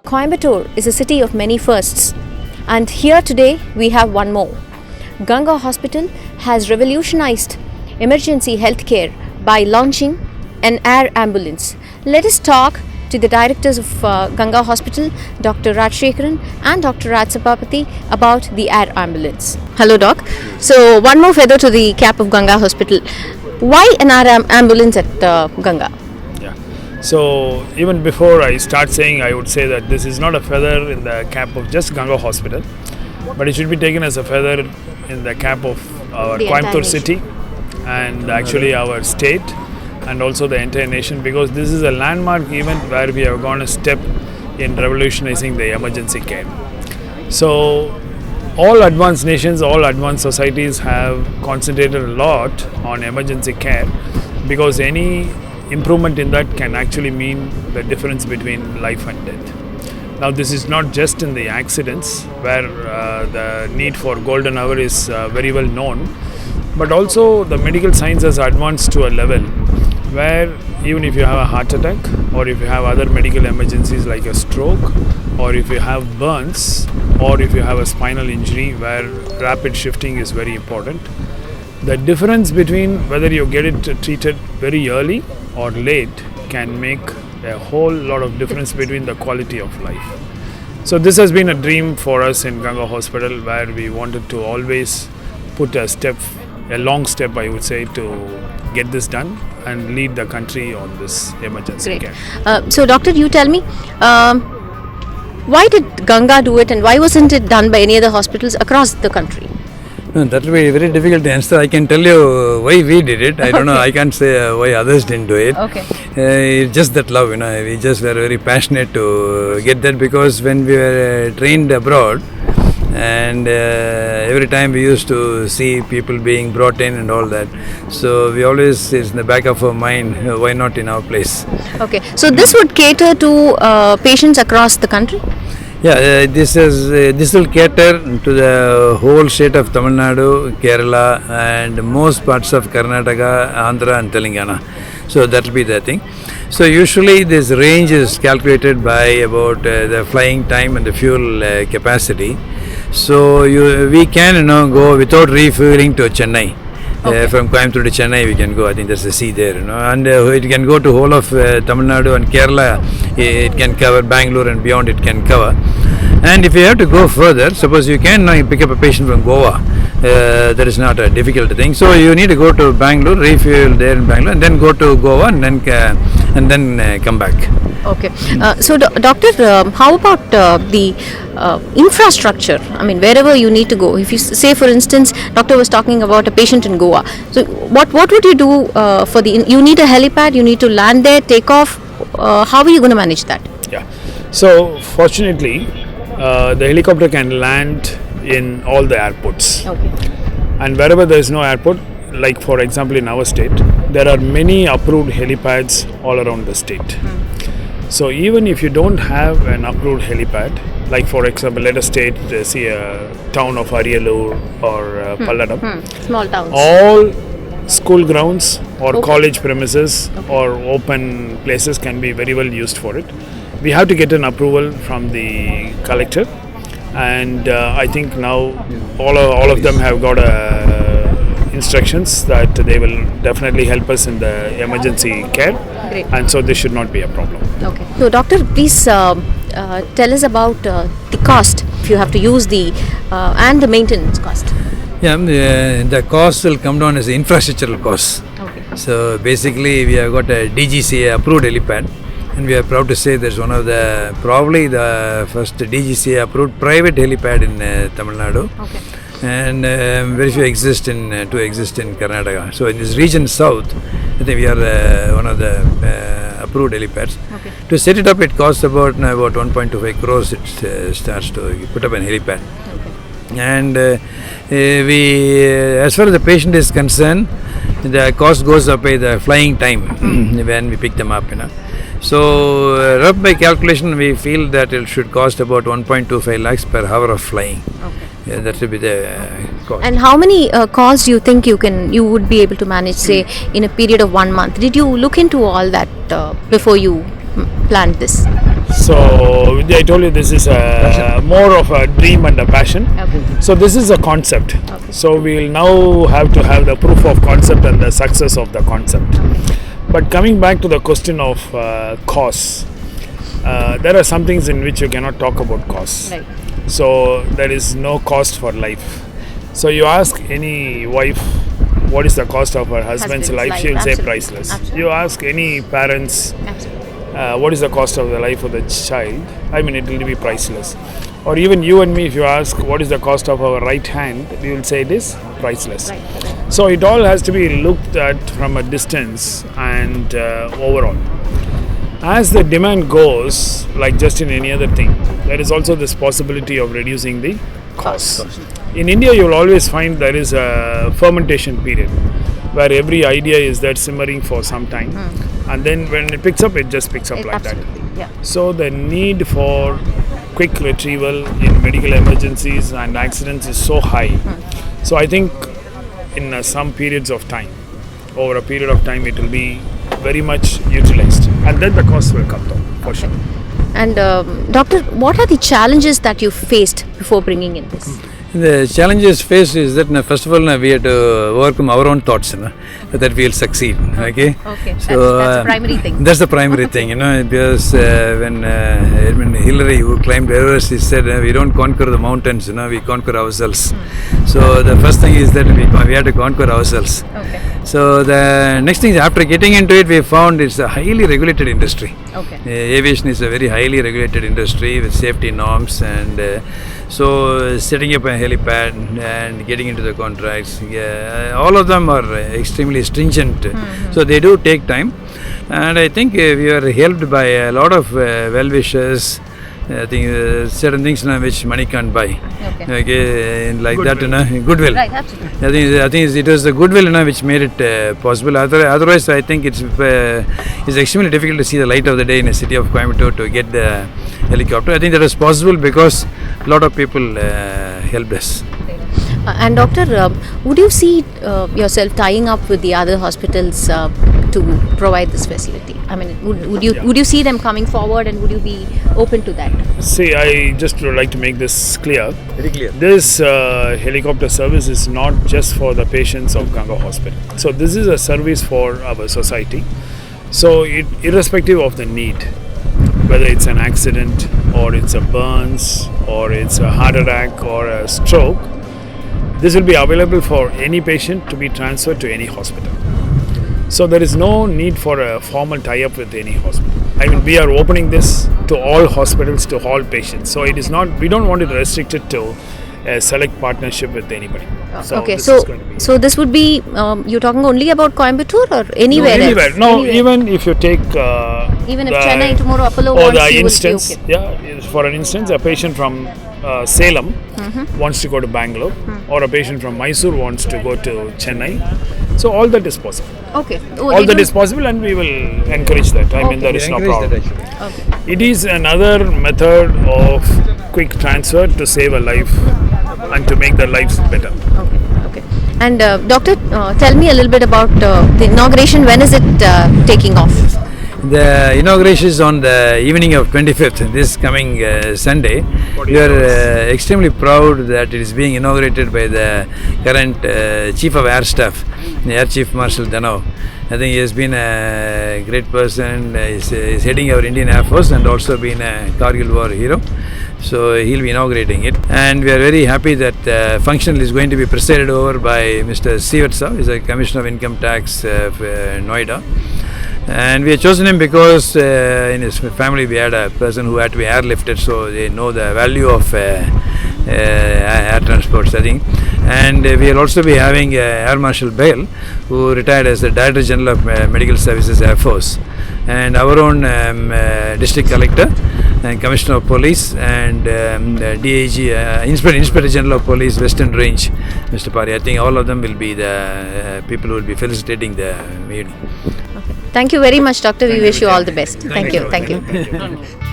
Coimbatore is a city of many firsts, and here today we have one more. Ganga Hospital has revolutionized emergency healthcare by launching an air ambulance. Let us talk to the directors of Ganga Hospital, Dr. Rajasekaran and Dr. Sabapathy, about the air ambulance. Hello, Doc. So, one more feather to the cap of Ganga Hospital. Why an air ambulance at Ganga? Yeah. So even before I start saying, I would say that this is not a feather in the cap of just Ganga Hospital, but it should be taken as a feather in the cap of our Coimbatore city and actually our state and also the entire nation, because this is a landmark event where we have gone a step in revolutionizing the emergency care. So all advanced nations, all advanced societies have concentrated a lot on emergency care, because any improvement in that can actually mean the difference between life and death. Now this is not just in the accidents where the need for golden hour is very well known, but also the medical science has advanced to a level where even if you have a heart attack or if you have other medical emergencies like a stroke or if you have burns or if you have a spinal injury where rapid shifting is very important, the difference between whether you get it treated very early or late can make a whole lot of difference between the quality of life. So this has been a dream for us in Ganga Hospital, where we wanted to always put a long step I would say, to get this done and lead the country on this emergency care. So doctor, you tell me, why did Ganga do it and why wasn't it done by any other hospitals across the country? No, that will be very difficult to answer. I can tell you why we did it. I don't know. I can't say why others didn't do it. Okay. It's just that love, We just were very passionate to get that, because when we were trained abroad, and every time we used to see people being brought in and all that, so we always, it's in the back of our mind, why not in our place? Okay. So this would cater to patients across the country? Yeah, this will cater to the whole state of Tamil Nadu, Kerala, and most parts of Karnataka, Andhra, and Telangana. So that will be the thing. So usually this range is calculated by about the flying time and the fuel capacity. So we can go without refueling to Chennai. Okay. From Coimbatore to Chennai we can go. I think there's a sea there, and it can go to whole of Tamil Nadu and Kerala. It can cover Bangalore and beyond. It can cover. And if you have to go further, suppose you can pick up a patient from Goa. That is not a difficult thing. So you need to go to Bangalore, refuel there in Bangalore, and then go to Goa, and then come back. Okay. So doctor, how about the infrastructure? I mean, wherever you need to go. If you say, for instance, doctor was talking about a patient in Goa. So what would you do for you need a helipad, you need to land there, take off. How are you going to manage that? Yeah. So fortunately, the helicopter can land in all the airports. Okay. And wherever there is no airport, like for example in our state, there are many approved helipads all around the state. So even if you don't have an approved helipad, like for example, let us see a town of Ariyalur or Palladam, small towns, all school grounds or college premises or open places can be very well used for it. We have to get an approval from the collector, and I think now all of them have got instructions that they will definitely help us in the emergency care. Great. And so this should not be a problem. Okay. So doctor, please tell us about the cost, if you have to use the and the maintenance cost. Yeah, the cost will come down as the infrastructural cost. Okay. So basically we have got a DGCA approved helipad, and we are proud to say there's one of the, probably the first DGCA approved private helipad in Tamil Nadu. Okay. And very few exist in Karnataka. So in this region south, I think we are one of the approved helipads. Okay. To set it up, it costs about 1.25 crores. It starts to put up an helipad. Okay. And as far as the patient is concerned, the cost goes up by the flying time when we pick them up. So rough by calculation, we feel that it should cost about 1.25 lakhs per hour of flying. Okay. Yeah, that should be the cost. And how many calls do you think you would be able to manage, say, in a period of 1 month? Did you look into all that before you planned this? So I told you this is more of a dream and a passion. Okay. So this is a concept. Okay. So we will now have to have the proof of concept and the success of the concept. But coming back to the question of costs, there are some things in which you cannot talk about costs. Right. So there is no cost for life. So you ask any wife what is the cost of her husband's life, she will say Absolutely. priceless. Absolutely. You ask any parents Absolutely. what is the cost of the life of the child, I mean it will be priceless. Or even you and me, if you ask what is the cost of our right hand, we will say it is priceless. Right. So it all has to be looked at from a distance and overall. As the demand goes, like just in any other thing, there is also this possibility of reducing the cost. In India, you will always find there is a fermentation period where every idea is there simmering for some time, and then when it picks up, it just picks up like that. Absolutely. Yeah. So the need for quick retrieval in medical emergencies and accidents is so high. So I think in some periods of time, over a period of time, it will be very much utilized, and then the cost will come down for sure. And doctor, what are the challenges that you faced before bringing in this? The challenges faced is that first of all we have to overcome our own thoughts, that we will succeed. Okay. Okay. So That's the primary thing. That's the primary thing, because when Hillary, who climbed Everest, she said we don't conquer the mountains, we conquer ourselves. So the first thing is that we have to conquer ourselves. Okay. So the next thing is, after getting into it, we found it's a highly regulated industry. Okay. Aviation is a very highly regulated industry with safety norms, and so setting up a helipad and getting into the contracts, all of them are extremely stringent. So they do take time, and I think we are helped by a lot of well-wishers. I think certain things which money can't buy. Okay, and like Goodwill. that, goodwill. Right. Absolutely. I think it was the goodwill which made it possible. Otherwise, I think it's extremely difficult to see the light of the day in the city of Coimbatore to get the helicopter. I think that was possible because a lot of people helped us. And doctor, would you see yourself tying up with the other hospitals to provide this facility? I mean, would you see them coming forward, and would you be open to that? See, I just would like to make this clear. Very clear. This helicopter service is not just for the patients of Ganga Hospital. So this is a service for our society. So irrespective of the need, whether it's an accident or it's a burns or it's a heart attack or a stroke, this will be available for any patient to be transferred to any hospital. So there is no need for a formal tie-up with any hospital. I mean, we are opening this to all hospitals, to all patients. So it is not, we don't want it restricted to a select partnership with anybody. Okay, this so is going to be this would be you're talking only about Coimbatore or anywhere else? No, Anywhere. even if you take Even if Chennai tomorrow Apollo or wants, the you instance, will be okay. for an instance, a patient from Salem wants to go to Bangalore, or a patient from Mysore wants to go to Chennai. So all that is possible. Okay. Oh, All they that do- is possible, and we will encourage that. I mean, there is no problem. Okay. It is another method of quick transfer to save a life and to make their lives better. Okay. And doctor, tell me a little bit about the inauguration. When is it taking off? The inauguration is on the evening of 25th, this coming Sunday. We are extremely proud that it is being inaugurated by the current Chief of Air Staff, Air Chief Marshal Dhanov. I think he has been a great person. He's heading our Indian Air Force and also been a Kargil War hero. So he'll be inaugurating it, and we are very happy that the function is going to be presided over by Mr. Sivatsa, who is a Commissioner of Income Tax of Noida. And we have chosen him because in his family we had a person who had to be airlifted, so they know the value of air transports, I think. And we will also be having Air Marshal Bail, who retired as the Director General of Medical Services Air Force, and our own District Collector and Commissioner of Police and DIG, Inspector General of Police Western Range, Mr. Pari. I think all of them will be the people who will be felicitating the meeting. Thank you very much, doctor. We wish you all the best. Thank you. Thank you.